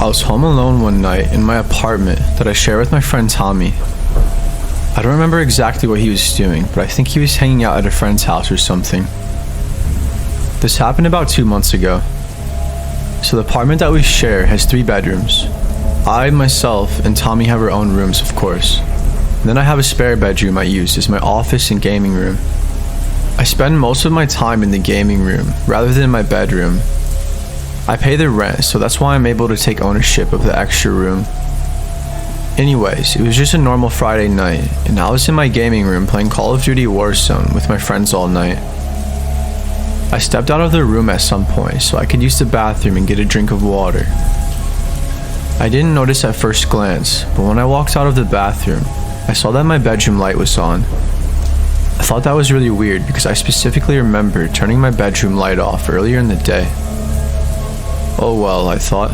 I was home alone one night in my apartment that I share with my friend Tommy. I don't remember exactly what he was doing, but I think he was hanging out at a friend's house or something. This happened about 2 months ago. So the apartment that we share has 3 bedrooms. I, myself, and Tommy have our own rooms, of course. And then I have a spare bedroom I use as my office and gaming room. I spend most of my time in the gaming room rather than my bedroom. I pay the rent, so that's why I'm able to take ownership of the extra room. Anyways, it was just a normal Friday night, and I was in my gaming room playing Call of Duty Warzone with my friends all night. I stepped out of the room at some point so I could use the bathroom and get a drink of water. I didn't notice at first glance, but when I walked out of the bathroom, I saw that my bedroom light was on. I thought that was really weird because I specifically remember turning my bedroom light off earlier in the day. Oh well, I thought.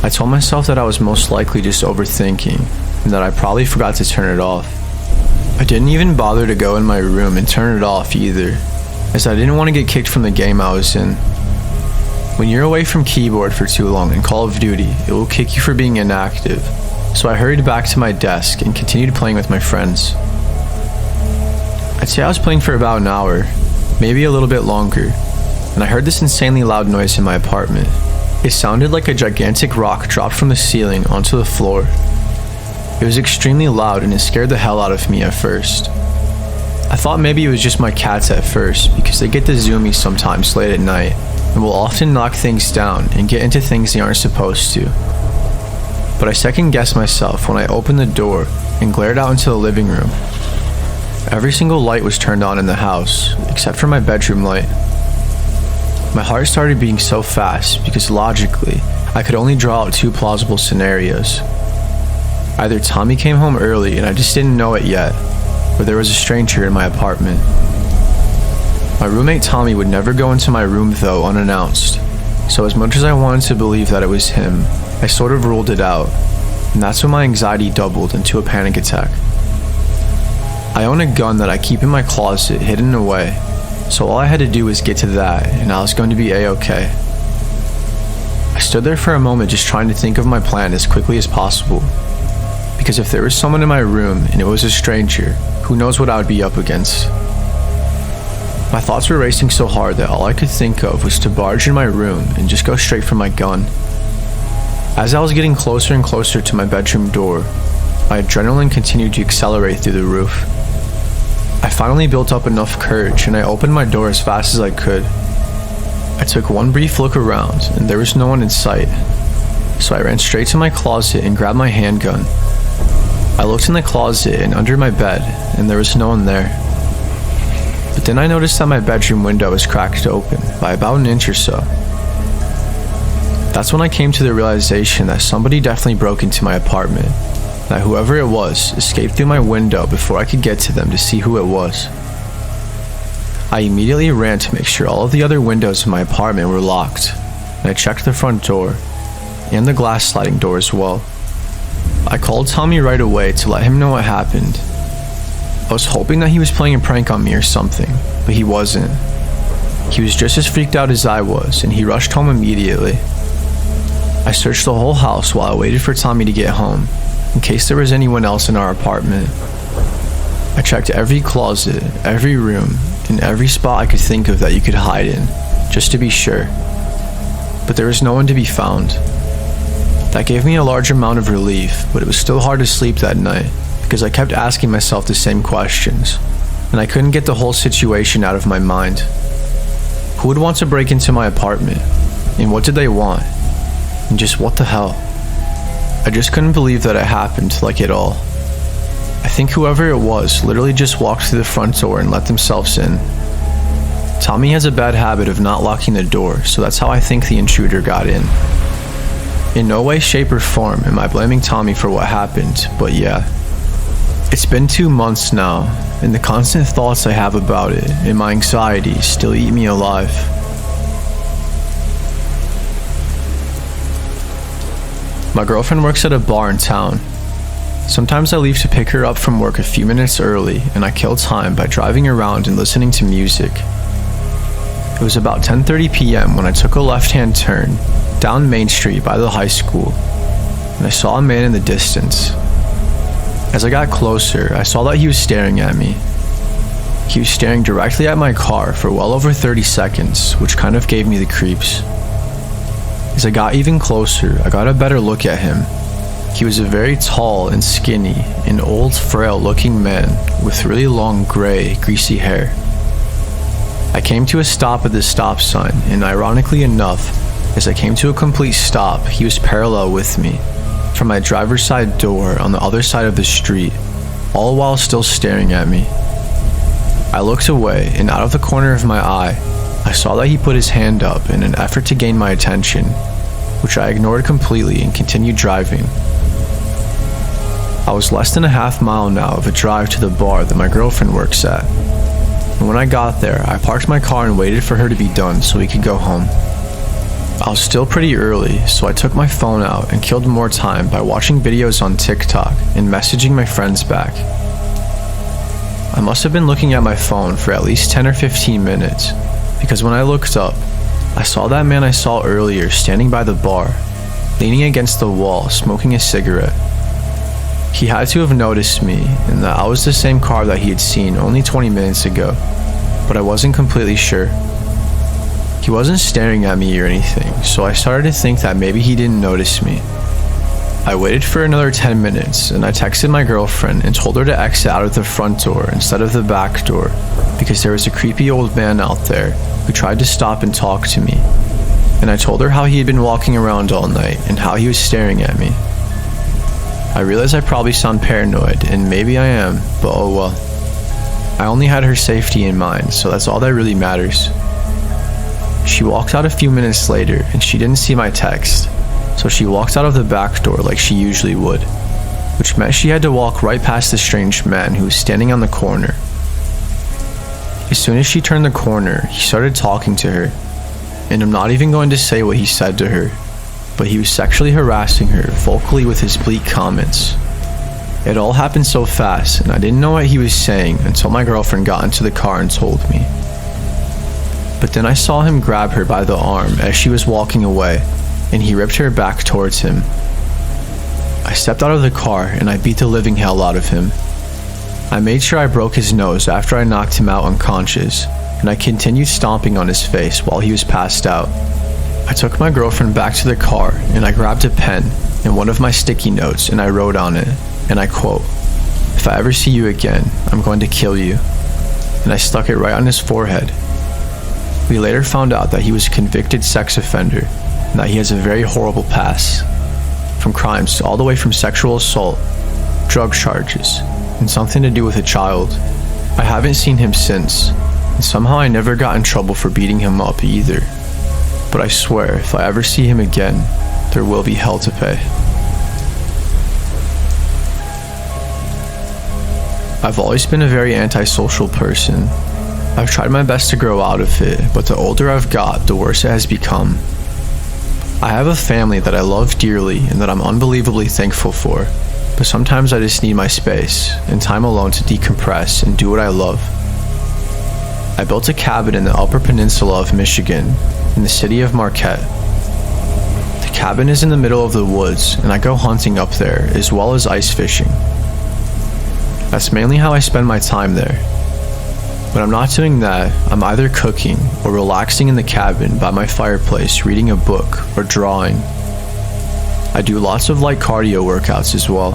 I told myself that I was most likely just overthinking and that I probably forgot to turn it off. I didn't even bother to go in my room and turn it off either, as I didn't want to get kicked from the game I was in. When you're away from keyboard for too long in Call of Duty, it will kick you for being inactive, so I hurried back to my desk and continued playing with my friends. I'd say I was playing for about an hour, maybe a little bit longer, and I heard this insanely loud noise in my apartment. It sounded like a gigantic rock dropped from the ceiling onto the floor. It was extremely loud and it scared the hell out of me at first. I thought maybe it was just my cats at first because they get the zoomies sometimes late at night and will often knock things down and get into things they aren't supposed to. But I second guessed myself when I opened the door and glared out into the living room. Every single light was turned on in the house, except for my bedroom light. My heart started beating so fast because logically, I could only draw out 2 plausible scenarios. Either Tommy came home early and I just didn't know it yet, or there was a stranger in my apartment. My roommate Tommy would never go into my room though unannounced, so as much as I wanted to believe that it was him, I sort of ruled it out, and that's when my anxiety doubled into a panic attack. I own a gun that I keep in my closet hidden away, so all I had to do was get to that, and I was going to be a-okay. I stood there for a moment just trying to think of my plan as quickly as possible, because if there was someone in my room and it was a stranger, who knows what I would be up against. My thoughts were racing so hard that all I could think of was to barge in my room and just go straight for my gun. As I was getting closer and closer to my bedroom door, my adrenaline continued to accelerate through the roof. I finally built up enough courage and I opened my door as fast as I could. I took one brief look around and there was no one in sight, so I ran straight to my closet and grabbed my handgun. I looked in the closet and under my bed and there was no one there. But then I noticed that my bedroom window was cracked open by about an inch or so. That's when I came to the realization that somebody definitely broke into my apartment. That whoever it was escaped through my window before I could get to them to see who it was. I immediately ran to make sure all of the other windows in my apartment were locked, and I checked the front door and the glass sliding door as well. I called Tommy right away to let him know what happened. I was hoping that he was playing a prank on me or something, but he wasn't. He was just as freaked out as I was, and he rushed home immediately. I searched the whole house while I waited for Tommy to get home, in case there was anyone else in our apartment. I checked every closet, every room, and every spot I could think of that you could hide in, just to be sure. But there was no one to be found. That gave me a large amount of relief, but it was still hard to sleep that night, because I kept asking myself the same questions, and I couldn't get the whole situation out of my mind. Who would want to break into my apartment? And what did they want? And just what the hell? I just couldn't believe that it happened like it all. I think whoever it was literally just walked through the front door and let themselves in. Tommy has a bad habit of not locking the door, so that's how I think the intruder got in. In no way, shape, or form am I blaming Tommy for what happened, but yeah. It's been 2 months now, and the constant thoughts I have about it and my anxiety still eat me alive. My girlfriend works at a bar in town. Sometimes I leave to pick her up from work a few minutes early, and I kill time by driving around and listening to music. It was about 10:30 p.m. when I took a left-hand turn down Main Street by the high school and I saw a man in the distance. As I got closer, I saw that he was staring at me. He was staring directly at my car for well over 30 seconds, which kind of gave me the creeps. As I got even closer, I got a better look at him. He was a very tall and skinny, an old, frail-looking man with really long gray, greasy hair. I came to a stop at the stop sign, and ironically enough, as I came to a complete stop, he was parallel with me, from my driver's side door on the other side of the street, all while still staring at me. I looked away, and out of the corner of my eye, I saw that he put his hand up in an effort to gain my attention, which I ignored completely and continued driving. I was less than a half mile now of a drive to the bar that my girlfriend works at, and when I got there, I parked my car and waited for her to be done so we could go home. I was still pretty early, so I took my phone out and killed more time by watching videos on TikTok and messaging my friends back. I must have been looking at my phone for at least 10 or 15 minutes, because when I looked up, I saw that man I saw earlier standing by the bar, leaning against the wall, smoking a cigarette. He had to have noticed me, and that I was the same car that he had seen only 20 minutes ago, but I wasn't completely sure. He wasn't staring at me or anything, so I started to think that maybe he didn't notice me. I waited for another 10 minutes, and I texted my girlfriend and told her to exit out of the front door instead of the back door, because there was a creepy old man out there who tried to stop and talk to me, and I told her how he had been walking around all night and how he was staring at me. I realize I probably sound paranoid, and maybe I am, but oh well. I only had her safety in mind, so that's all that really matters. She walked out a few minutes later, and she didn't see my text, so she walked out of the back door like she usually would, which meant she had to walk right past the strange man who was standing on the corner. As soon as she turned the corner, he started talking to her, and I'm not even going to say what he said to her, but he was sexually harassing her vocally with his bleak comments. It all happened so fast, and I didn't know what he was saying until my girlfriend got into the car and told me. But then I saw him grab her by the arm as she was walking away, and he ripped her back towards him. I stepped out of the car and I beat the living hell out of him. I made sure I broke his nose after I knocked him out unconscious, and I continued stomping on his face while he was passed out. I took my girlfriend back to the car, and I grabbed a pen and one of my sticky notes, and I wrote on it, and I quote, "If I ever see you again, I'm going to kill you." And I stuck it right on his forehead. We later found out that he was a convicted sex offender, and that he has a very horrible past, from crimes all the way from sexual assault, drug charges, and something to do with a child. I haven't seen him since, and somehow I never got in trouble for beating him up either. But I swear, if I ever see him again, there will be hell to pay. I've always been a very antisocial person. I've tried my best to grow out of it, but the older I've got, the worse it has become. I have a family that I love dearly and that I'm unbelievably thankful for, but sometimes I just need my space and time alone to decompress and do what I love. I built a cabin in the Upper Peninsula of Michigan, in the city of Marquette. The cabin is in the middle of the woods, and I go hunting up there as well as ice fishing. That's mainly how I spend my time there. When I'm not doing that, I'm either cooking or relaxing in the cabin by my fireplace reading a book or drawing. I do lots of light cardio workouts as well.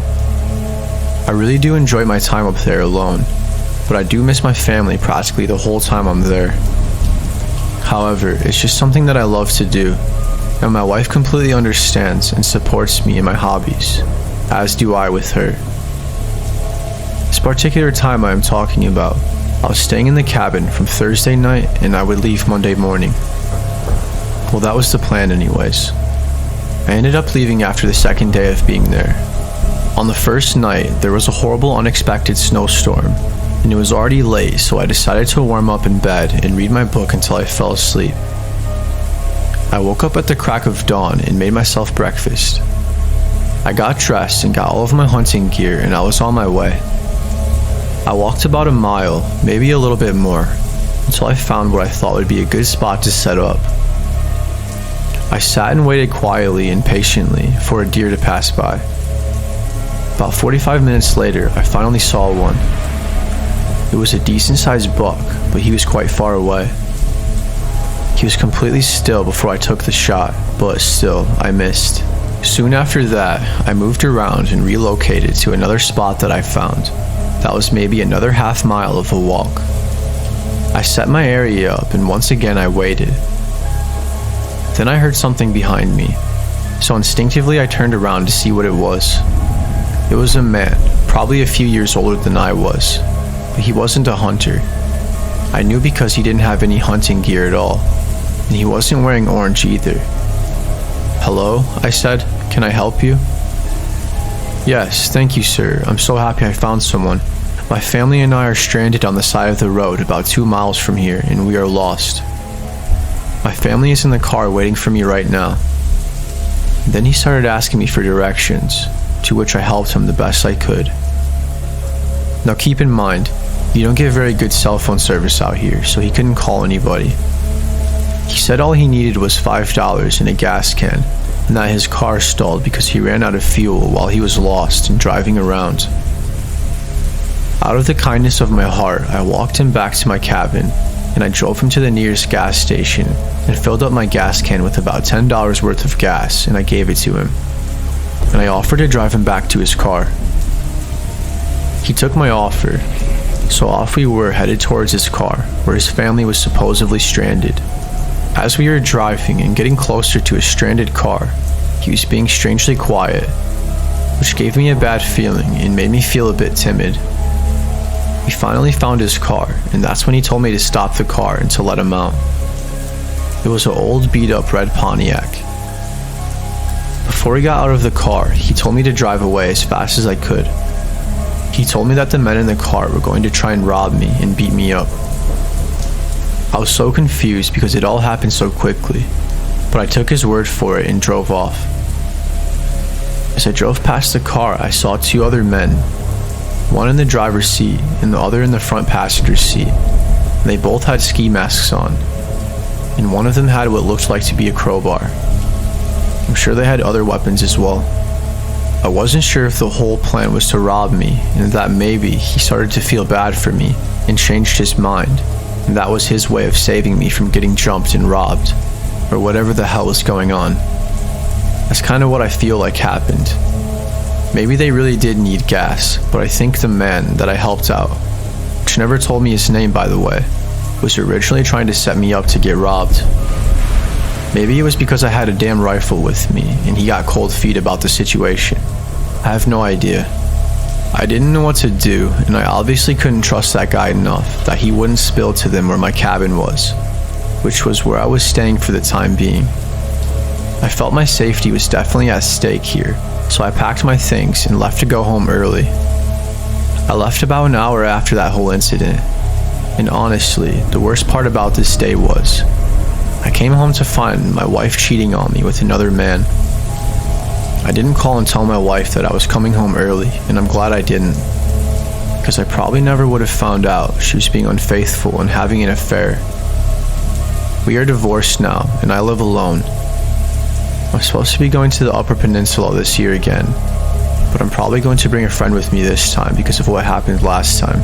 I really do enjoy my time up there alone, but I do miss my family practically the whole time I'm there. However, it's just something that I love to do, and my wife completely understands and supports me in my hobbies, as do I with her. This particular time I am talking about, I was staying in the cabin from Thursday night and I would leave Monday morning. Well, that was the plan anyways. I ended up leaving after the second day of being there. On the first night, there was a horrible unexpected snowstorm, and it was already late, so I decided to warm up in bed and read my book until I fell asleep. I woke up at the crack of dawn and made myself breakfast. I got dressed and got all of my hunting gear, and I was on my way. I walked about a mile, maybe a little bit more, until I found what I thought would be a good spot to set up. I sat and waited quietly and patiently for a deer to pass by. About 45 minutes later, I finally saw one. It was a decent-sized buck, but he was quite far away. He was completely still before I took the shot, but still, I missed. Soon after that, I moved around and relocated to another spot that I found. That was maybe another half mile of a walk. I set my area up and once again I waited. Then I heard something behind me, so instinctively I turned around to see what it was. It was a man, probably a few years older than I was, but he wasn't a hunter. I knew because he didn't have any hunting gear at all, and he wasn't wearing orange either. "Hello," I said. "Can I help you?" "Yes, thank you, sir. I'm so happy I found someone. My family and I are stranded on the side of the road about 2 miles from here, and we are lost. My family is in the car waiting for me right now." Then he started asking me for directions, to which I helped him the best I could. Now keep in mind, you don't get very good cell phone service out here, so he couldn't call anybody. He said all he needed was $5 and a gas can, and that his car stalled because he ran out of fuel while he was lost and driving around. Out of the kindness of my heart, I walked him back to my cabin, and I drove him to the nearest gas station and filled up my gas can with about $10 worth of gas, and I gave it to him. And I offered to drive him back to his car. He took my offer, so off we were headed towards his car, where his family was supposedly stranded. As we were driving and getting closer to his stranded car, he was being strangely quiet, which gave me a bad feeling and made me feel a bit timid. We finally found his car, and that's when he told me to stop the car and to let him out. It was an old beat-up red Pontiac. Before he got out of the car, he told me to drive away as fast as I could. He told me that the men in the car were going to try and rob me and beat me up. I was so confused because it all happened so quickly, but I took his word for it and drove off. As I drove past the car, I saw 2 other men, one in the driver's seat and the other in the front passenger seat. They both had ski masks on, and one of them had what looked like to be a crowbar. I'm sure they had other weapons as well. I wasn't sure if the whole plan was to rob me, and that maybe he started to feel bad for me and changed his mind, and that was his way of saving me from getting jumped and robbed, or whatever the hell was going on. That's kind of what I feel like happened. Maybe they really did need gas, but I think the man that I helped out, which never told me his name by the way, was originally trying to set me up to get robbed. Maybe it was because I had a damn rifle with me and he got cold feet about the situation. I have no idea. I didn't know what to do, and I obviously couldn't trust that guy enough that he wouldn't spill to them where my cabin was, which was where I was staying for the time being. I felt my safety was definitely at stake here, so I packed my things and left to go home early. I left about an hour after that whole incident, and honestly, the worst part about this day was, I came home to find my wife cheating on me with another man. I didn't call and tell my wife that I was coming home early, and I'm glad I didn't, because I probably never would have found out she was being unfaithful and having an affair. We are divorced now, and I live alone. I'm supposed to be going to the Upper Peninsula this year again, but I'm probably going to bring a friend with me this time because of what happened last time.